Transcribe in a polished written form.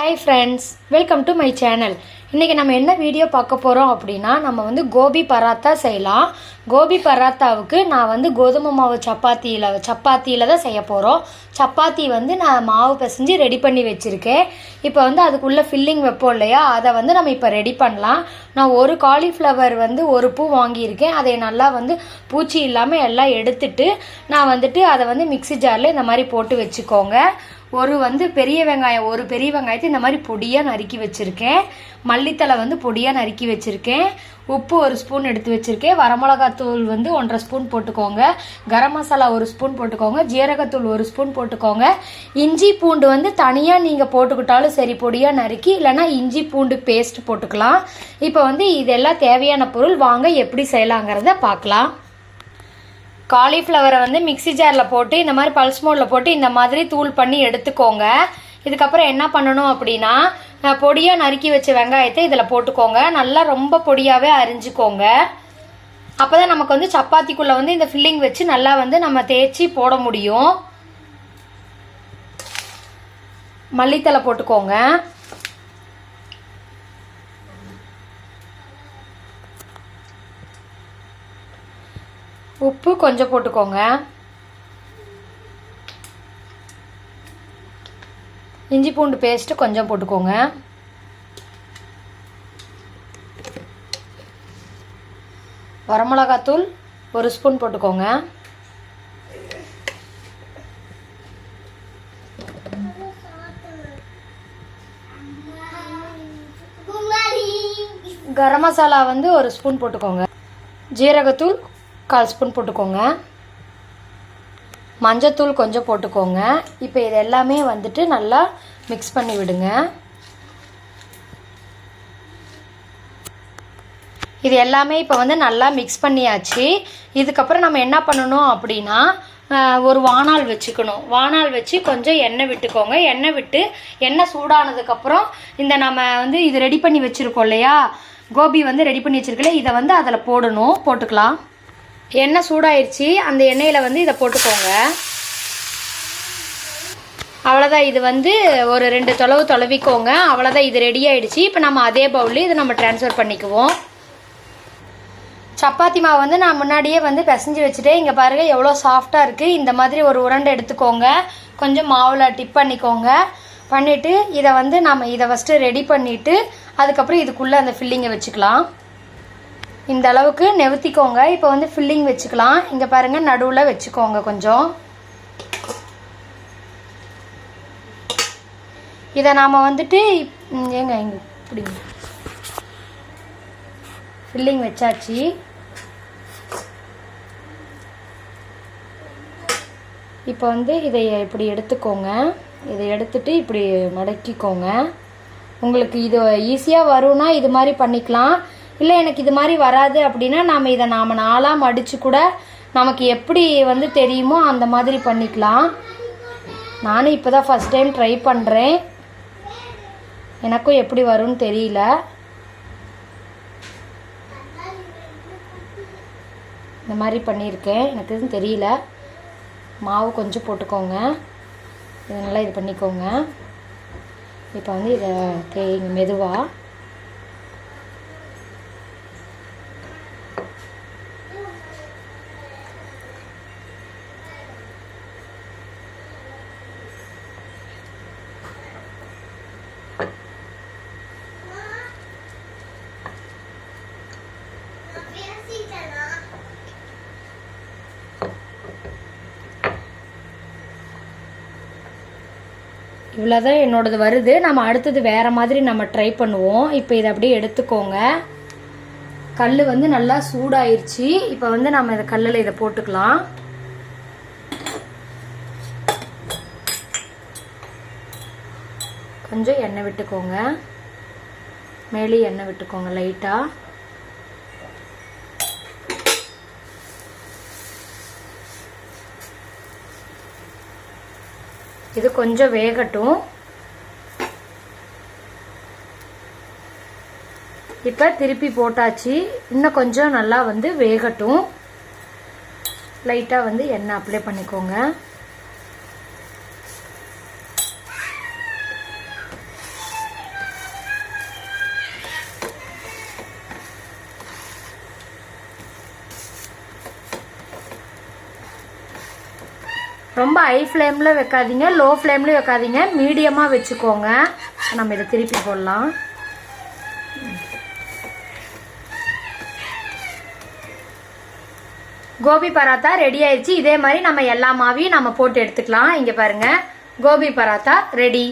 Hi friends, welcome to my channel. இன்னைக்கு நம்ம என்ன வீடியோ பார்க்க போறோம் அப்படினா நம்ம வந்து கோபி பராத்தா செய்யலாம். கோபி பராத்தாவுக்கு நான் வந்து கோதுமை மாவு சப்பாத்தியில தான் செய்ய போறோம். சப்பாத்தி வந்து நான் மாவு பிசைஞ்சு ரெடி பண்ணி வச்சிருக்கேன். இப்போ வந்து அதுக்குள்ள ஃபில்லிங் வைப்போம் இல்லையா, அதை வந்து நம்ம இப்போ ரெடி பண்ணலாம். நான் ஒரு காலிஃப்ளவர் வந்து ஒரு பூ வாங்கியிருக்கேன். அதை நல்லா வந்து பூச்சி இல்லாமல் எல்லாம் எடுத்துட்டு நான் வந்துட்டு அதை வந்து மிக்ஸி ஜாரில் இந்த மாதிரி போட்டு வச்சுக்கோங்க. ஒரு பெரிய வெங்காயத்தை இந்த மாதிரி பொடியாக நறுக்கி வச்சுருக்கேன். மல்லித்தலை வந்து பொடியாக நறுக்கி வச்சுருக்கேன். உப்பு 1 ஸ்பூன் எடுத்து வச்சுருக்கேன். வரமிளகாத்தூள் வந்து 1.5 ஸ்பூன் போட்டுக்கோங்க. கரம் மசாலா 1 ஸ்பூன் போட்டுக்கோங்க. ஜீரகத்தூள் 1 ஸ்பூன் போட்டுக்கோங்க. இஞ்சி பூண்டு வந்து தனியாக நீங்கள் போட்டுக்கிட்டாலும் சரி, பொடியாக நறுக்கி, இல்லைனா இஞ்சி பூண்டு பேஸ்ட் போட்டுக்கலாம். இப்போ வந்து இதெல்லாம் தேவையான பொருள். வாங்க எப்படி செய்யலாங்கிறத பார்க்கலாம். காலிஃப்ளவரை வந்து மிக்ஸி ஜாரில் போட்டு இந்த மாதிரி பல்ஸ் மோடில் போட்டு இந்த மாதிரி தூள் பண்ணி எடுத்துக்கோங்க. இதுக்கப்புறம் என்ன பண்ணணும் அப்படின்னா, பொடியாக நறுக்கி வச்ச வெங்காயத்தை இதில் போட்டுக்கோங்க. நல்லா ரொம்ப பொடியாகவே அரிஞ்சுக்கோங்க. அப்போ தான் நமக்கு வந்து சப்பாத்திக்குள்ளே வந்து இந்த ஃபில்லிங் வச்சு நல்லா வந்து நம்ம தேய்ச்சி போட முடியும். மல்லித்தலை போட்டுக்கோங்க. உப்பு கொஞ்சம் போட்டுக்கோங்க. இஞ்சி பூண்டு பேஸ்ட்டு கொஞ்சம் போட்டுக்கோங்க. வரமிளகாத்தூள் 1 ஸ்பூன் போட்டுக்கோங்க. கரம் மசாலா வந்து 1 ஸ்பூன் போட்டுக்கோங்க. ஜீரகத்தூள் 1/4 ஸ்பூன் போட்டுக்கோங்க. மஞ்சத்தூள் கொஞ்சம் போட்டுக்கோங்க. இப்போ இது எல்லாமே வந்துட்டு நல்லா மிக்ஸ் பண்ணி விடுங்க. இது எல்லாமே இப்போ வந்து நல்லா மிக்ஸ் பண்ணியாச்சு. இதுக்கப்புறம் நம்ம என்ன பண்ணணும் அப்படின்னா, ஒரு வாணால் வச்சுக்கணும். வாணால் வச்சு கொஞ்சம் எண்ணெய் விட்டுக்கோங்க. எண்ணெய் விட்டு எண்ணெய் சூடானதுக்கப்புறம் இந்த நம்ம வந்து இது ரெடி பண்ணி வச்சுருக்கோம் இல்லையா, கோபி வந்து ரெடி பண்ணி வச்சுருக்கல, இதை வந்து அதில் போட்டுக்கலாம். எண்ணெய் சூடாயிருச்சு. அந்த எண்ணெயில் வந்து இதை போட்டுக்கோங்க. அவ்வளோதான். இது வந்து ஒரு 2 தொலைவிக்கோங்க. அவ்வளோதான், இது ரெடி ஆகிடுச்சு. இப்போ நம்ம அதே பவுலில் இதை நம்ம ட்ரான்ஸ்ஃபர் பண்ணிக்குவோம். சப்பாத்தி மாவு வந்து நான் முன்னாடியே வந்து பிசைஞ்சு வச்சுட்டேன். இங்கே பாருங்கள் எவ்வளோ சாஃப்டாக இருக்குது. இந்த மாதிரி ஒரு உருண்டை எடுத்துக்கோங்க. கொஞ்சம் மாவில் டிப் பண்ணிக்கோங்க. பண்ணிவிட்டு இதை வந்து நம்ம இதை ஃபஸ்ட்டு ரெடி பண்ணிவிட்டு அதுக்கப்புறம் இதுக்குள்ளே அந்த ஃபில்லிங்கை வச்சுக்கலாம். இந்த அளவுக்கு நெவுத்திக்கோங்க. இப்போ வந்து ஃபில்லிங் வச்சுக்கலாம். இங்கே பாருங்கள் நடுவில் வச்சுக்கோங்க. கொஞ்சம் இதை நாம் வந்துட்டு இங்கே இப்படி ஃபில்லிங் வச்சாச்சு. இப்போ வந்து இதை இப்படி எடுத்துக்கோங்க. இதை எடுத்துட்டு இப்படி மடக்கிக்கோங்க. உங்களுக்கு இது ஈஸியாக வரும்னா இது மாதிரி பண்ணிக்கலாம். இல்லை எனக்கு இது மாதிரி வராது அப்படின்னா இதை நாம் 4ஆக மடித்து கூட நமக்கு எப்படி வந்து தெரியுமோ அந்த மாதிரி பண்ணிக்கலாம். நானும் இப்போ தான் ஃபஸ்ட் டைம் ட்ரை பண்ணுறேன். எனக்கும் எப்படி வரும்னு தெரியல. இந்த மாதிரி பண்ணியிருக்கேன். எனக்கு எதுவும் தெரியல. மாவு கொஞ்சம் போட்டுக்கோங்க. இதை நல்லா இது பண்ணிக்கோங்க. இப்போ வந்து இதை தேய்ங்க மெதுவாக. இவ்வளோதான் என்னோடது வருது. நம்ம அடுத்தது வேறு மாதிரி நம்ம ட்ரை பண்ணுவோம். இப்போ இதை அப்படியே எடுத்துக்கோங்க. கல் வந்து நல்லா சூடாயிருச்சு. இப்போ வந்து நம்ம இதை கல்லில் இதை போட்டுக்கலாம். கொஞ்சம் எண்ணெய் விட்டுக்கோங்க. மேலே எண்ணெய் விட்டுக்கோங்க லைட்டாக. இது கொஞ்சம் வேகட்டும். இப்போ திருப்பி போட்டாச்சு. இன்னும் கொஞ்சம் நல்லா வந்து வேகட்டும். லைட்டாக வந்து எண்ணெய் அப்ளை பண்ணிக்கோங்க. ரொம்ப ஹை ஃப்ளேமில் வைக்காதீங்க, லோ ஃப்ளேம்லேயும் வைக்காதீங்க, மீடியமாக வச்சுக்கோங்க. நம்ம இதை திருப்பி போடலாம். கோபி பராத்தா ரெடி ஆயிடுச்சு. இதே மாதிரி நம்ம எல்லா மாவையும் நம்ம போட்டு எடுத்துக்கலாம். இங்கே பாருங்கள், கோபி பராத்தா ரெடி.